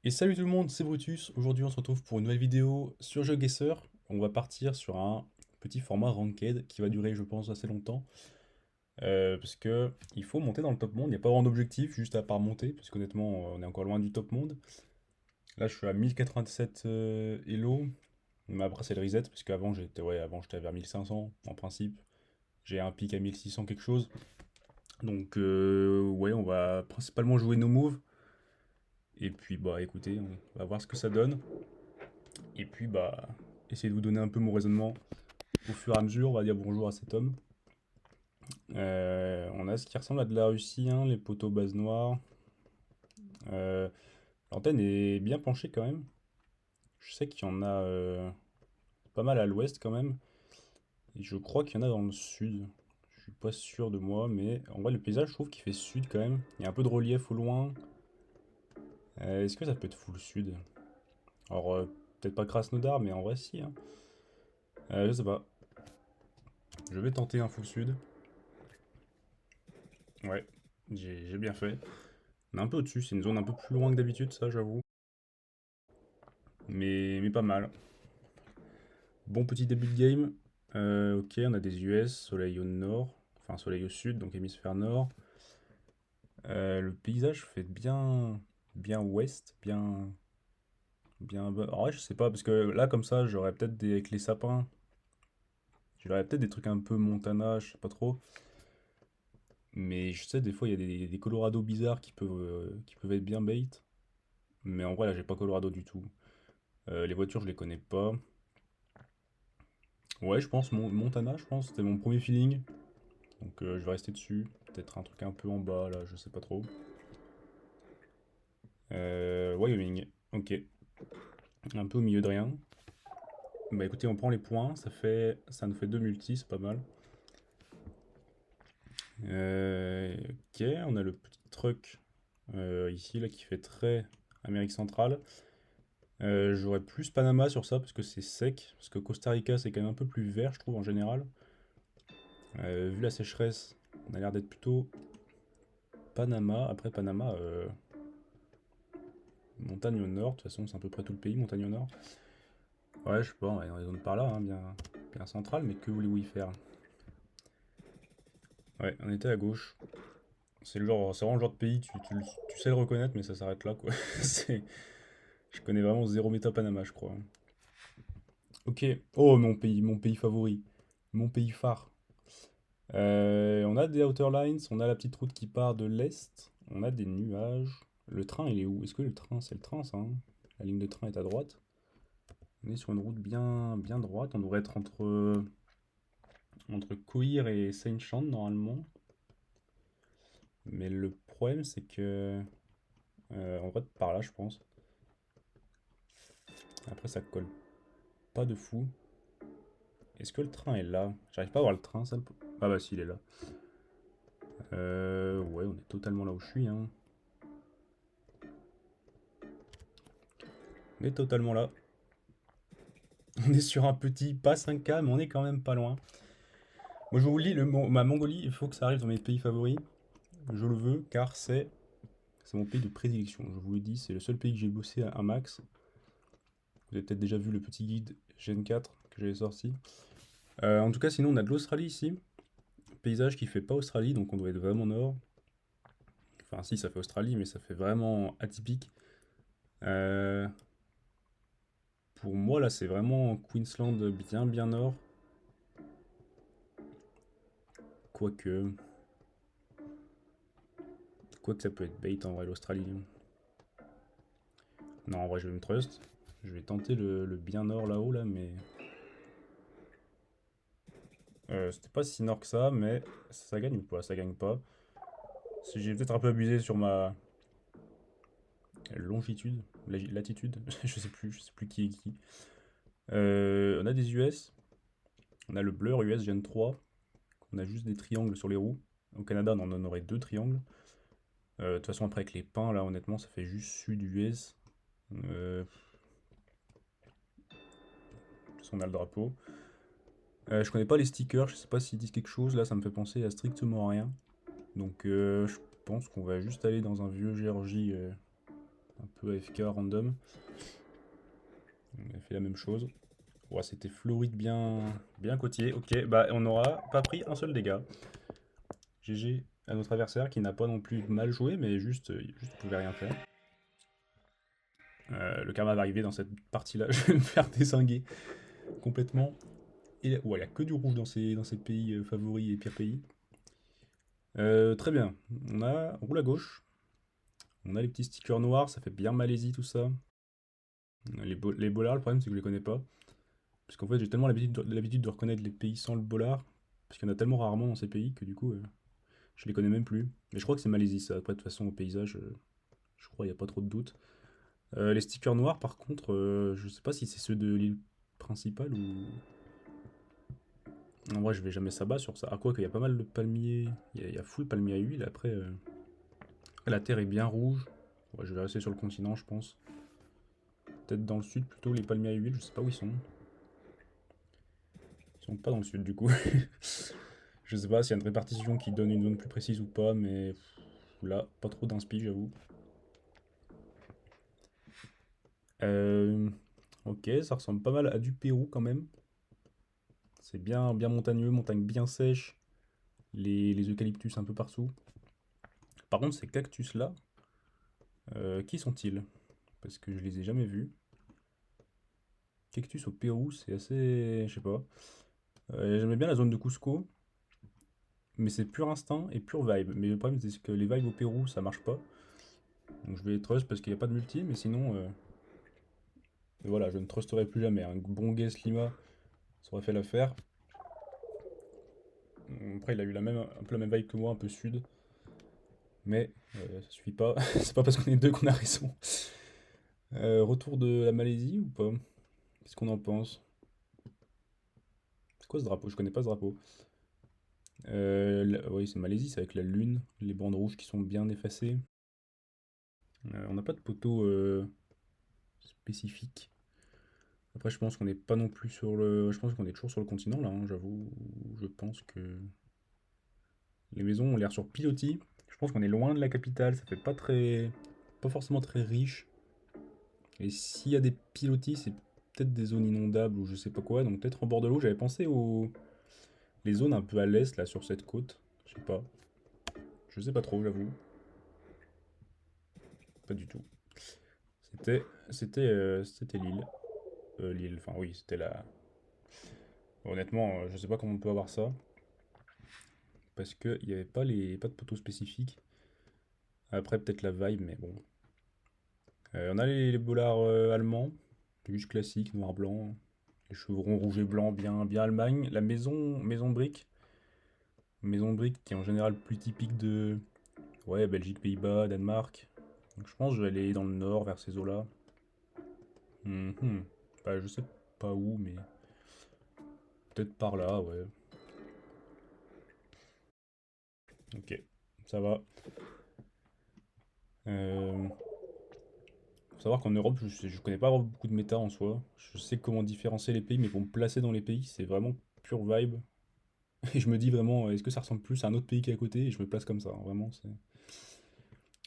Et salut tout le monde, c'est Brutus. Aujourd'hui, on se retrouve pour une nouvelle vidéo sur GeoGuessr. On va partir sur un petit format ranked qui va durer, je pense, assez longtemps. Parce que il faut monter dans le top monde. Il n'y a pas vraiment d'objectif, juste à part monter, parce qu'honnêtement, on est encore loin du top monde. Là, je suis à 1097 Elo. Mais après, c'est le reset, parce qu'avant, avant, j'étais vers 1500 en principe. J'ai un pic à 1600 quelque chose. Donc, ouais, on va principalement jouer nos moves. Et puis, bah, écoutez, on va voir ce que ça donne. Et puis, bah, essayer de vous donner un peu mon raisonnement au fur et à mesure. On va dire bonjour à cet homme. On a ce qui ressemble à de la Russie, hein, les poteaux base noire. Euh, L'antenne est bien penchée quand même. Je sais qu'il y en a pas mal à l'ouest quand même. Et je crois qu'il y en a dans le sud. Je suis pas sûr de moi, mais en vrai, le paysage, je trouve qu'il fait sud quand même. Il y a un peu de relief au loin. Est-ce que ça peut être full sud? Alors, peut-être pas Krasnodar, mais en vrai, si, hein. Je sais pas. Je vais tenter un full sud. Ouais, j'ai bien fait. On est un peu au-dessus, c'est une zone un peu plus loin que d'habitude, ça j'avoue. Mais pas mal. Bon petit début de game. Ok, on a des US, soleil au nord, enfin soleil au sud, donc hémisphère nord. Le paysage fait bien ouest, bien. En vrai, je sais pas, parce que là, comme ça, j'aurais peut-être des. Avec les sapins, j'aurais peut-être des trucs un peu Montana, je sais pas trop. Mais je sais, des fois, il y a des Colorado bizarres qui peuvent être bien bait. Mais en vrai, là, j'ai pas Colorado du tout. Les voitures, je les connais pas. Ouais, je pense Montana, je pense, c'était mon premier feeling. Donc je vais rester dessus. Peut-être un truc un peu en bas, là, je sais pas trop. Wyoming, ok. Un peu au milieu de rien. Bah écoutez, on prend les points, ça nous fait 2 multis, c'est pas mal. Ok, on a le petit truc ici, là, qui fait très Amérique centrale. J'aurais plus Panama sur ça, parce que c'est sec. Parce que Costa Rica, c'est quand même un peu plus vert, je trouve, en général. Vu la sécheresse, on a l'air d'être plutôt Panama. Après Panama, montagne au nord, de toute façon c'est à peu près tout le pays, montagne au nord. Ouais, je sais pas, on va dans les zones par là, hein, bien centrales, mais que voulez-vous y faire? Ouais, on était à gauche. C'est vraiment le genre de pays, tu sais le reconnaître, mais ça s'arrête là, quoi. C'est, je connais vraiment zéro méta Panama, je crois. Ok, oh mon pays favori, mon pays phare. On a des outer lines, on a la petite route qui part de l'est, on a des nuages. Le train, il est où? Est-ce que le train, c'est le train, ça, hein? La ligne de train est à droite. On est sur une route bien droite. On devrait être entre Coir et Saint-Chand normalement. Mais le problème, c'est que on va par là, je pense. Après, ça colle pas de fou. Est-ce que le train est là? J'arrive pas à voir le train, ça. Ah bah si, il est là. Ouais, on est totalement là où je suis, hein. On est totalement là. On est sur un petit, pas 5K, mais on est quand même pas loin. Moi, je vous lis ma Mongolie, il faut que ça arrive dans mes pays favoris. Je le veux, car c'est mon pays de prédilection. Je vous le dis, c'est le seul pays que j'ai bossé à un max. Vous avez peut-être déjà vu le petit guide Gen 4 que j'avais sorti. En tout cas, sinon, on a de l'Australie ici. Paysage qui fait pas Australie, donc on doit être vraiment nord. Enfin, si, ça fait Australie, mais ça fait vraiment atypique. Euh, pour moi, là, c'est vraiment Queensland bien nord. Quoique. Quoique ça peut être bait en vrai, l'Australie. Non, en vrai, je vais me trust. Je vais tenter le bien nord là-haut, là, mais. C'était pas si nord que ça, mais ça gagne ou pas? Ça gagne pas. Si j'ai peut-être un peu abusé sur ma longitude, latitude, je sais plus qui est qui. On a des US, on a le Blur US Gen 3, on a juste des triangles sur les roues. Au Canada, on en aurait deux triangles. De toute façon, après, avec les pins, là, honnêtement, ça fait juste sud US. De toute façon, on a le drapeau. Je connais pas les stickers, je sais pas s'ils disent quelque chose. Là, ça me fait penser à strictement rien. Donc, je pense qu'on va juste aller dans un vieux Géorgie un peu AFK random. On a fait la même chose. Ouais, c'était Floride bien côtier. Ok, bah on n'aura pas pris un seul dégât. GG à notre adversaire qui n'a pas non plus mal joué, mais juste il pouvait rien faire. Le karma va arriver dans cette partie-là. Je vais me faire dézinguer complètement. Et ouais, il n'y a que du rouge dans ces pays favoris et pires pays. Très bien. On roule à gauche. On a les petits stickers noirs, ça fait bien Malaisie tout ça. Les bollards, le problème c'est que je les connais pas. Parce qu'en fait, j'ai tellement l'habitude de reconnaître les pays sans le bollard. Parce qu'il y en a tellement rarement dans ces pays que du coup, je les connais même plus. Mais je crois que c'est Malaisie ça. Après, de toute façon, au paysage, je crois qu'il n'y a pas trop de doute. Les stickers noirs, par contre, je sais pas si c'est ceux de l'île principale ou. En vrai, je vais jamais ça-bas sur ça. À quoi qu'il y a pas mal de palmiers. Il y a full palmiers à huile. Après, la terre est bien rouge. Ouais, je vais rester sur le continent, je pense. Peut-être dans le sud plutôt, les palmiers à huile. Je sais pas où ils sont. Ils sont pas dans le sud, du coup. Je sais pas s'il y a une répartition qui donne une zone plus précise ou pas, mais là, pas trop d'inspi, j'avoue. Euh, ok, ça ressemble pas mal à du Pérou quand même. C'est bien montagneux, montagne bien sèche, les eucalyptus un peu partout. Par contre, ces cactus-là, qui sont-ils? Parce que je les ai jamais vus. Cactus au Pérou, c'est assez. Je sais pas. J'aimais bien la zone de Cusco, mais c'est pur instinct et pur vibe. Mais le problème, c'est que les vibes au Pérou, ça marche pas. Donc je vais trust parce qu'il n'y a pas de multi, mais sinon, voilà, je ne trusterai plus jamais. Un bon guess Lima, ça aurait fait l'affaire. Après, il a eu un peu la même vibe que moi, un peu sud. Mais ça suffit pas. C'est pas parce qu'on est deux qu'on a raison. Retour de la Malaisie ou pas? Qu'est-ce qu'on en pense? C'est quoi ce drapeau? Je connais pas ce drapeau. Oui, c'est Malaisie, c'est avec la lune, les bandes rouges qui sont bien effacées. On n'a pas de poteau spécifique. Après, je pense qu'on n'est pas non plus sur le. Je pense qu'on est toujours sur le continent là, hein, j'avoue. Je pense que les maisons ont l'air sur pilotis. Je pense qu'on est loin de la capitale, ça fait pas très. Pas forcément très riche. Et s'il y a des pilotis, c'est peut-être des zones inondables ou je sais pas quoi. Donc peut-être en bord de l'eau, j'avais pensé aux. Les zones un peu à l'est là sur cette côte. Je sais pas. Je sais pas trop, j'avoue. Pas du tout. C'était l'île. L'île, enfin oui, c'était la. Honnêtement, je sais pas comment on peut avoir ça. Parce qu'il n'y avait pas de poteaux spécifiques. Après, peut-être la vibe, mais bon. On a les bollards allemands, juste classiques, noir-blanc. Les chevrons rouge et blanc, bien Allemagne. La maison brique. Maison brique qui est en général plus typique de ouais, Belgique, Pays-Bas, Danemark. Donc je pense que je vais aller dans le nord, vers ces eaux-là. Mhm. Bah, je sais pas où, mais peut-être par là, ouais. Ok, ça va. Euh, Faut savoir qu'en Europe, je connais pas beaucoup de méta en soi. Je sais comment différencier les pays, mais pour me placer dans les pays, c'est vraiment pure vibe. Et je me dis vraiment, est-ce que ça ressemble plus à un autre pays qui est à côté? Et je me place comme ça, hein, vraiment.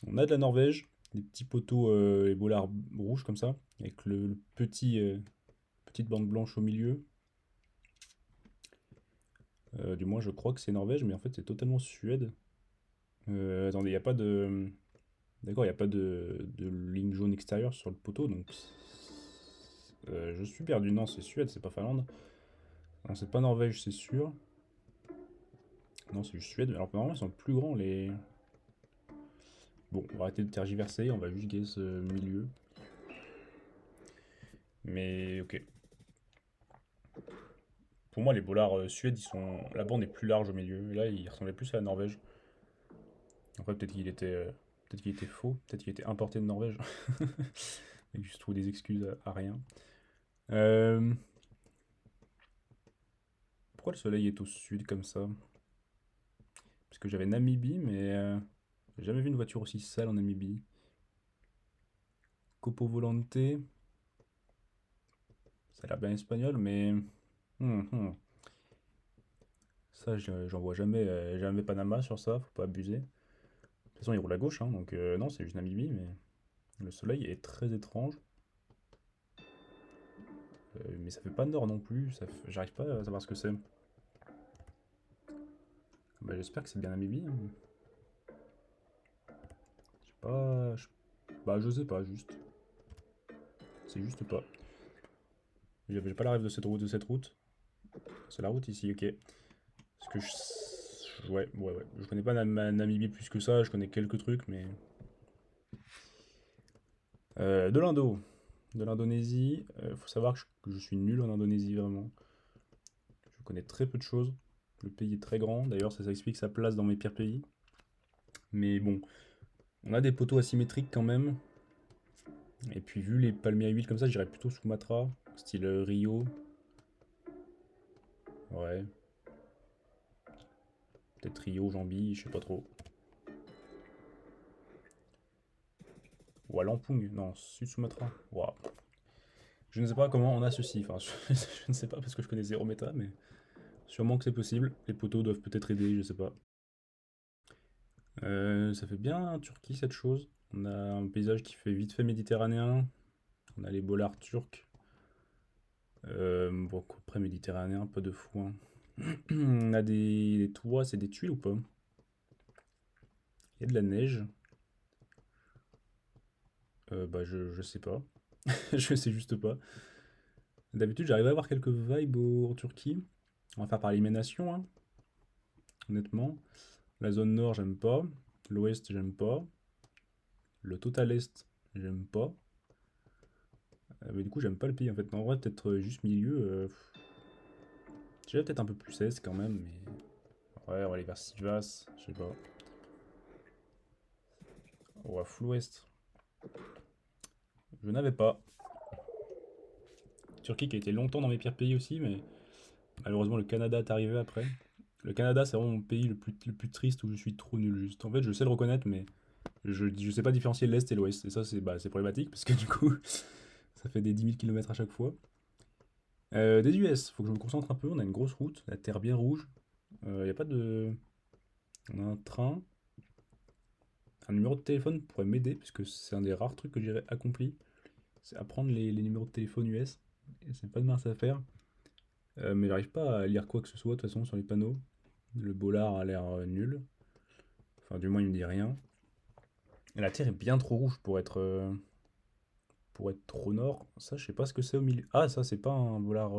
On a de la Norvège, des petits poteaux, les bollards rouges comme ça, avec le petite bande blanche au milieu. Du moins, je crois que c'est Norvège, mais en fait, c'est totalement Suède. Attendez, il n'y a pas de. D'accord, il n'y a pas de ligne jaune extérieure sur le poteau, donc. Je suis perdu. Non, c'est Suède, c'est pas Finlande. Non, c'est pas Norvège, c'est sûr. Non, c'est juste Suède. Alors, normalement, ils sont plus grands, les. Bon, on va arrêter de tergiverser, on va juste guess milieu. Mais, ok. Pour moi, les bollards Suède, ils sont. La bande est plus large au milieu. Et là, il ressemblait plus à la Norvège. Après, peut-être qu'il était faux. Peut-être qu'il était importé de Norvège. Et que je trouve des excuses à rien. Euh, Pourquoi le soleil est au sud comme ça? Parce que j'avais Namibie, mais j'ai jamais vu une voiture aussi sale en Namibie. Copo Volante, ça a l'air bien espagnol, mais hum. Ça, j'en vois jamais Panama sur ça, faut pas abuser. De toute façon, il roule à gauche, hein, donc non, c'est juste Namibie, mais Le soleil est très étrange. Mais ça fait pas nord non plus. J'arrive pas à savoir ce que c'est. Bah, j'espère que c'est bien Namibie, hein. Je sais pas. Bah, je sais pas, juste. C'est juste pas. J'ai pas la rêve de cette route. C'est la route ici, ok. Parce que je. Ouais. Je connais pas Namibie plus que ça, je connais quelques trucs, mais. De l'Indo. De l'Indonésie. Faut savoir que je suis nul en Indonésie, vraiment. Je connais très peu de choses. Le pays est très grand, d'ailleurs, ça explique sa place dans mes pires pays. Mais bon, on a des poteaux asymétriques quand même. Et puis, vu les palmiers à huile comme ça, j'irais plutôt Sumatra, style Rio. Ouais. Peut-être Rio, Jambi, je sais pas trop. Ou à Lampung, non, Sud Sumatra. Waouh. Je ne sais pas comment on a ceci. Enfin, je ne sais pas parce que je connais zéro méta, mais sûrement que c'est possible. Les poteaux doivent peut-être aider, je sais pas. Ça fait bien Turquie cette chose. On a un paysage qui fait vite fait méditerranéen. On a les bollards turcs. Bon, après méditerranéen, pas de fou, hein. On a des toits, c'est des tuiles ou pas? Il y a de la neige. Bah, je sais pas. Je sais juste pas. D'habitude, j'arrive à avoir quelques vibes en Turquie. On va faire par élimination, hein, honnêtement. La zone nord, j'aime pas. L'ouest, j'aime pas. Le total est, j'aime pas. Mais du coup, j'aime pas le pays en fait. En vrai, peut-être juste milieu. Déjà, peut-être un peu plus est quand même, mais. Ouais, on va aller vers Sivas, je sais pas. Ou à full ouest. Je n'avais pas. Turquie qui a été longtemps dans mes pires pays aussi, mais malheureusement, le Canada est arrivé après. Le Canada, c'est vraiment mon pays le plus triste où je suis trop nul, juste. En fait, je sais le reconnaître, mais je sais pas différencier l'Est et l'Ouest. Et ça, c'est problématique, parce que du coup, ça fait des 10 000 km à chaque fois. Des US, faut que je me concentre un peu. On a une grosse route, la terre bien rouge. Y a pas de. On a un train. Un numéro de téléphone pourrait m'aider, puisque c'est un des rares trucs que j'ai accompli. C'est apprendre les numéros de téléphone US. Et c'est pas de mince à faire. Mais j'arrive pas à lire quoi que ce soit, de toute façon, sur les panneaux. Le bollard a l'air nul. Enfin, du moins, il me dit rien. Et la terre est bien trop rouge pour être trop nord. Ça, je sais pas ce que c'est au milieu. Ah, ça, c'est pas un bollard.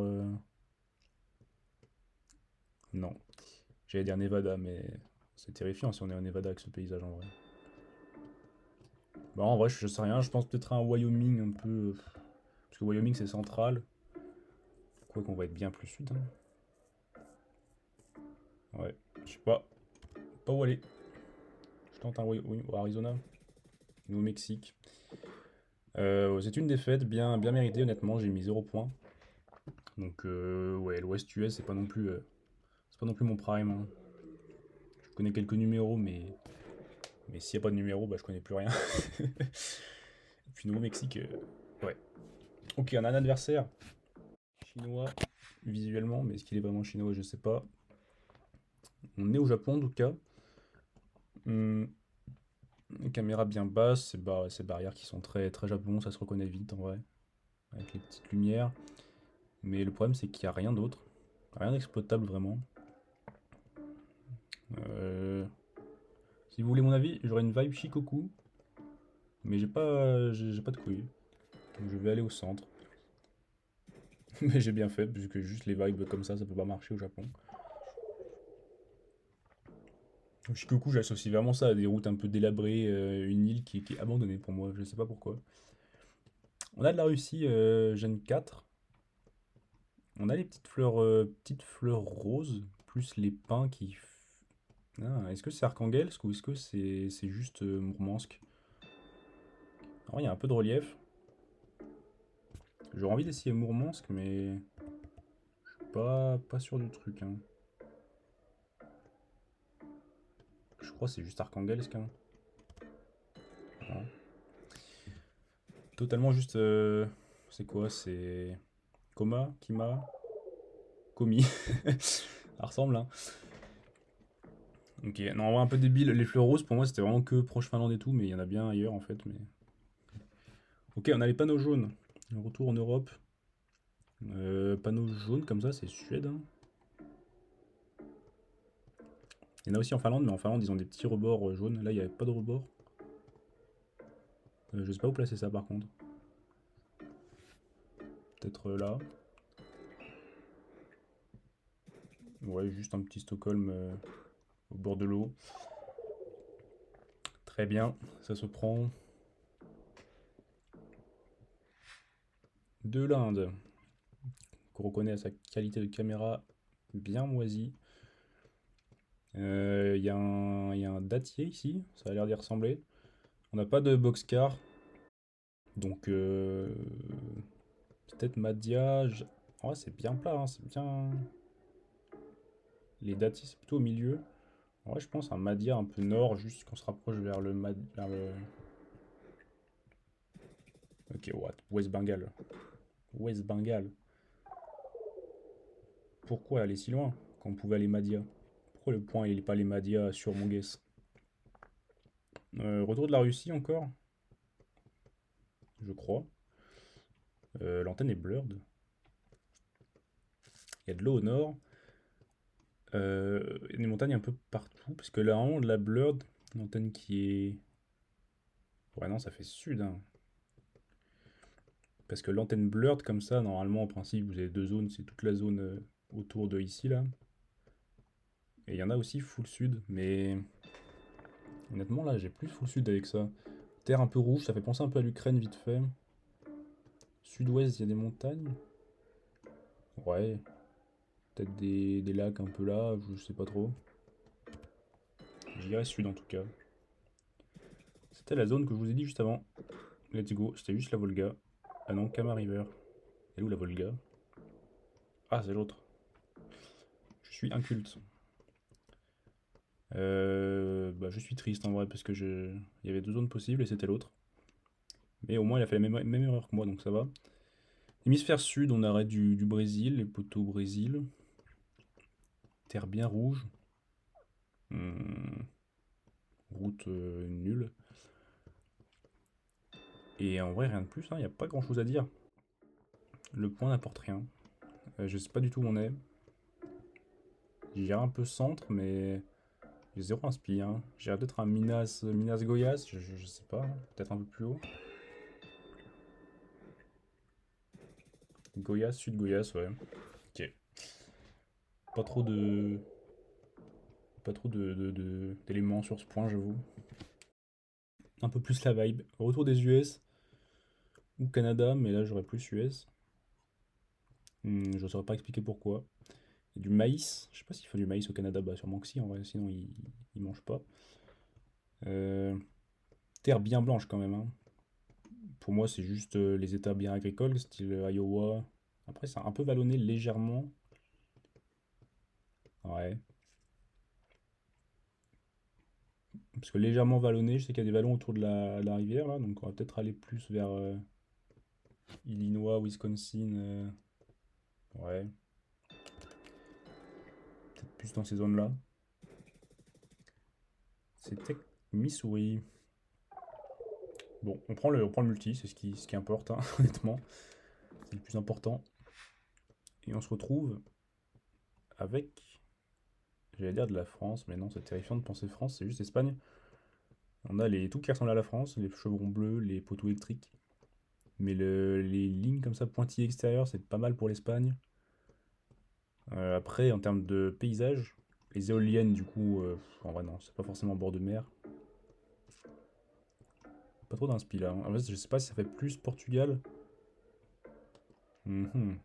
Non. J'allais dire Nevada, mais c'est terrifiant si on est au Nevada avec ce paysage en vrai. Bon, en vrai, je sais rien. Je pense peut-être à un Wyoming un peu. Parce que Wyoming, c'est central. Quoi qu'on va être bien plus sud, hein. Ouais, je sais pas. Pas où aller. Je tente un Wyoming ou Arizona. Nouveau-Mexique. C'est une défaite bien méritée, honnêtement. J'ai mis 0 points. Donc, ouais, l'Ouest US, c'est pas non plus mon prime, hein. Je connais quelques numéros, mais s'il n'y a pas de numéro, bah, je connais plus rien. Et puis Nouveau-Mexique, ouais. Ok, on a un adversaire chinois visuellement, mais est-ce qu'il est vraiment chinois, je sais pas. On est au Japon, en tout cas. Une caméra bien basse, ces barrières qui sont très, très Japon, ça se reconnaît vite en vrai, avec les petites lumières. Mais le problème, c'est qu'il n'y a rien d'autre. Rien d'exploitable vraiment. Euh, Si vous voulez mon avis, j'aurais une vibe Shikoku, mais j'ai pas de couilles. Donc je vais aller au centre. Mais j'ai bien fait, puisque juste les vibes comme ça peut pas marcher au Japon. Au Shikoku, j'associe vraiment ça à des routes un peu délabrées, une île qui est abandonnée pour moi, je sais pas pourquoi. On a de la Russie, Gen 4. On a les petites fleurs roses, plus les pins Ah, est-ce que c'est Arkhangelsk ou est-ce que c'est juste Mourmansk? Alors, il y a un peu de relief. J'aurais envie d'essayer Mourmansk, mais je suis pas sûr du truc, hein. Je crois que c'est juste Arkhangelsk, hein. Voilà. Totalement juste. C'est quoi? C'est. Koma? Kima? Komi? Ça ressemble, hein. Ok, non, en vrai, un peu débile. Les fleurs roses, pour moi, c'était vraiment que proche Finlande et tout, mais il y en a bien ailleurs, en fait. Mais Ok, on a les panneaux jaunes. Retour en Europe. Panneaux jaunes comme ça, c'est Suède, hein. Il y en a aussi en Finlande, mais en Finlande, ils ont des petits rebords jaunes. Là, il n'y avait pas de rebord. Je sais pas où placer ça par contre. Peut-être là. Ouais, juste un petit Stockholm au bord de l'eau. Très bien, ça se prend. De l'Inde, qu'on reconnaît à sa qualité de caméra bien moisie. Il y a un dattier ici, ça a l'air d'y ressembler. On n'a pas de boxcar, donc peut-être Madhya. Ouais, c'est bien plat, hein, c'est bien. Les dattiers, c'est plutôt au milieu. Ouais, je pense un Madhya un peu nord, juste qu'on se rapproche vers le. Ok, what? West Bengal. West Bengal. Pourquoi aller si loin quand on pouvait aller Madhya? Pourquoi le point il est pas les Madhya sur mon guess? Retour de la Russie encore, je crois. L'antenne est blurred. Il y a de l'eau au nord. Il y a des montagnes un peu partout. Parce que là, en haut de la blurred, l'antenne qui est. Ouais, non, ça fait sud, hein. Parce que l'antenne blurred, comme ça, normalement, en principe, vous avez deux zones. C'est toute la zone autour de ici, là. Et il y en a aussi full sud. Mais honnêtement, là, j'ai plus full sud avec ça. Terre un peu rouge, ça fait penser un peu à l'Ukraine vite fait. Sud-ouest, il y a des montagnes. Ouais, peut-être des lacs un peu là, je sais pas trop. J'irais sud en tout cas. C'était la zone que je vous ai dit juste avant. Let's go, c'était juste la Volga. Ah non, Kama River. Elle est où la Volga? Ah, c'est l'autre. Je suis inculte. Bah, je suis triste en vrai parce que il y avait deux zones possibles et c'était l'autre. Mais au moins il a fait la même erreur que moi donc ça va. Hémisphère sud, on arrête du Brésil, les poteaux Brésil. Terre bien rouge. Hmm, route nulle. Et en vrai, rien de plus, hein, il n'y a pas grand chose à dire. Le point n'apporte rien. Je sais pas du tout où on est. J'irai un peu centre, mais j'ai zéro inspi, hein. J'irai peut-être un Minas Goiás, je sais pas, hein. Peut-être un peu plus haut. Goiás, Sud Goiás, ouais. Ok. Pas trop de. Pas trop d'éléments sur ce point, j'avoue. Un peu plus la vibe. Retour des US ou Canada, mais là j'aurais plus US. Je ne saurais pas expliquer pourquoi. Il y a du maïs. Je sais pas s'ils font du maïs au Canada, bah sûrement que si en vrai, sinon ils mangent pas. Euh, Terre bien blanche quand même, hein. Pour moi, c'est juste les états bien agricoles, style Iowa. Après, c'est un peu vallonné légèrement. Ouais. Parce que légèrement vallonné, je sais qu'il y a des vallons autour de la rivière, là. Donc, on va peut-être aller plus vers Illinois, Wisconsin. Ouais. Peut-être plus dans ces zones-là. C'était Missouri. Bon, on prend le multi, c'est ce qui importe, hein, honnêtement. C'est le plus important. Et on se retrouve avec, j'allais dire de la France, mais non, c'est terrifiant de penser France, c'est juste Espagne. On a tout qui ressemble à la France, les chevrons bleus, les poteaux électriques. Mais les lignes comme ça, pointillées extérieures, c'est pas mal pour l'Espagne. Après, en termes de paysage, les éoliennes, du coup, en vrai, non, c'est pas forcément au bord de mer. Pas trop d'inspi là, hein. En fait, je sais pas si ça fait plus Portugal. Mhm.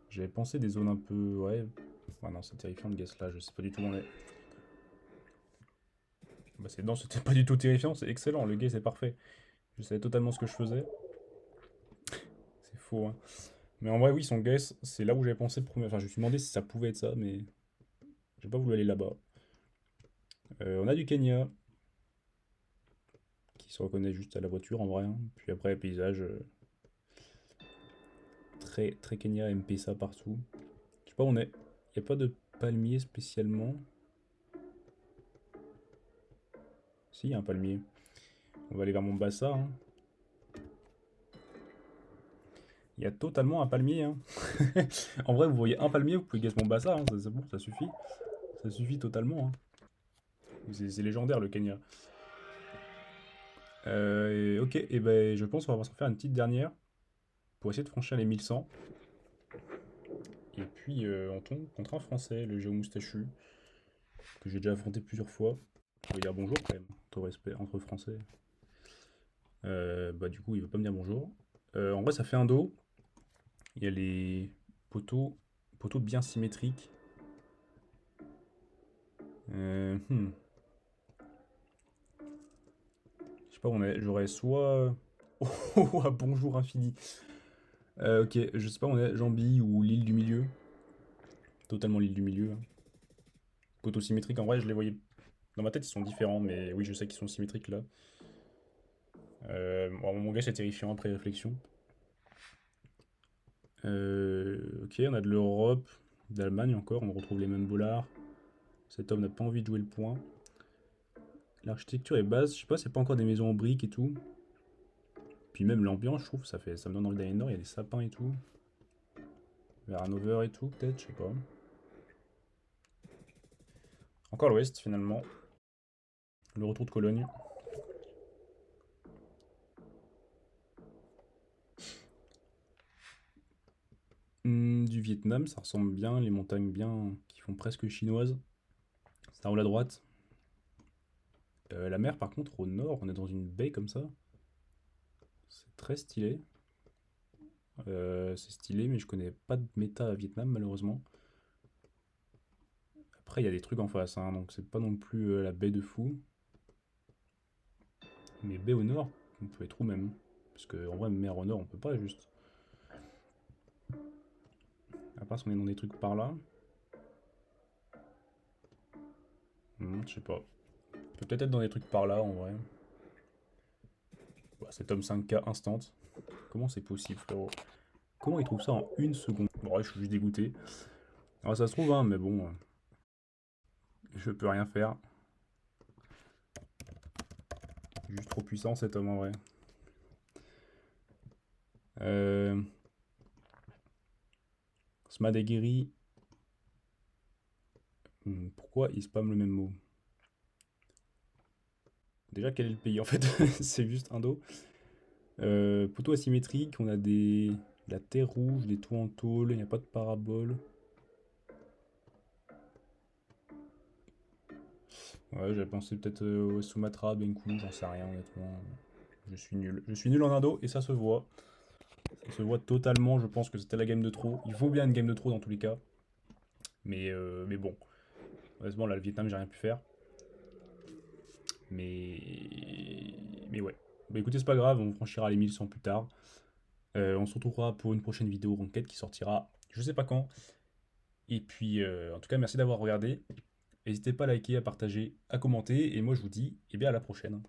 J'avais pensé des zones un peu. Ouais. Ouais, non, c'est terrifiant de guess là, je sais pas du tout où on est. Bah, non, c'était pas du tout terrifiant, c'est excellent, le guess est parfait. Je savais totalement ce que je faisais. C'est faux, hein. Mais en vrai, oui, son guess, c'est là où j'avais pensé premier. Enfin, je me suis demandé si ça pouvait être ça, mais j'ai pas voulu aller là-bas. On a du Kenya, qui se reconnaît juste à la voiture en vrai, hein. Puis après, paysage, très, très Kenya, M-Pesa partout. Je sais pas où on est. Il a pas de palmier spécialement. Si, il y a un palmier. On va aller vers Mombasa, hein. Il y a totalement un palmier, hein. En vrai, vous voyez un palmier, vous pouvez guess mon bassa, hein, c'est bon, ça suffit. Ça suffit totalement, hein. C'est légendaire le Kenya. Ok, et ben je pense qu'on va s'en faire une petite dernière pour essayer de franchir les 1100. Et puis on tombe contre un Français, le Géo Moustachu, que j'ai déjà affronté plusieurs fois. On va dire bonjour quand même, entre respect, entre Français. Bah du coup, il veut pas me dire bonjour. En vrai, ça fait un dos. Il y a les poteaux, poteaux bien symétriques. Hmm. Je sais pas, j'aurais soit... Oh, ah, bonjour infini. Ok, je sais pas, on est Jambi ou l'île du milieu. Totalement l'île du milieu, hein. Poteaux symétriques, en vrai, je les voyais... Dans ma tête, ils sont différents, mais oui, je sais qu'ils sont symétriques là. Bon, mon gars, c'est terrifiant après réflexion. Ok, on a de l'Europe, d'Allemagne encore, on retrouve les mêmes bollards. Cet homme n'a pas envie de jouer le point. L'architecture est basse, je sais pas, c'est pas encore des maisons en briques et tout. Puis même l'ambiance, je trouve, ça me donne envie d'aller nord, il y a des sapins et tout. Vers Hanover et tout, peut-être, je sais pas. Encore l'ouest finalement. Le retour de Cologne. Du Vietnam, ça ressemble bien, les montagnes bien qui font presque chinoises. Ça roule à droite. La mer, par contre, au nord, on est dans une baie comme ça. C'est très stylé. C'est stylé, mais je connais pas de méta à Vietnam, malheureusement. Après, il y a des trucs en face, hein, donc c'est pas non plus la baie de fou. Mais baie au nord, on peut être où même? Parce qu'en vrai, mer au nord, on peut pas juste. À part si on est dans des trucs par là. Je sais pas. On peut peut-être être dans des trucs par là, en vrai. Bah, cet homme 5K instant. Comment c'est possible, frérot? Comment il trouve ça en une seconde? Bon, ouais, je suis juste dégoûté. Alors, ça se trouve, hein, mais bon, je peux rien faire. Juste trop puissant, cet homme, en vrai. Euh... Smad aguerri. Pourquoi il spamme le même mot? Déjà, quel est le pays en fait? C'est juste un dos. Poteau asymétrique, on a la terre rouge, des toits en tôle, il n'y a pas de parabole. Ouais, j'avais pensé peut-être au Sumatra, Benkou, j'en sais rien honnêtement. Je suis nul. Je suis nul en indo et ça se voit. Ça se voit totalement, je pense que c'était la game de trop. Il faut bien une game de trop dans tous les cas. Mais bon, honnêtement là le Vietnam j'ai rien pu faire. Mais ouais. Bah écoutez, c'est pas grave, on franchira les 1100 plus tard. On se retrouvera pour une prochaine vidéo Ranked qui sortira je sais pas quand. Et puis en tout cas merci d'avoir regardé. N'hésitez pas à liker, à partager, à commenter. Et moi je vous dis eh bien à la prochaine.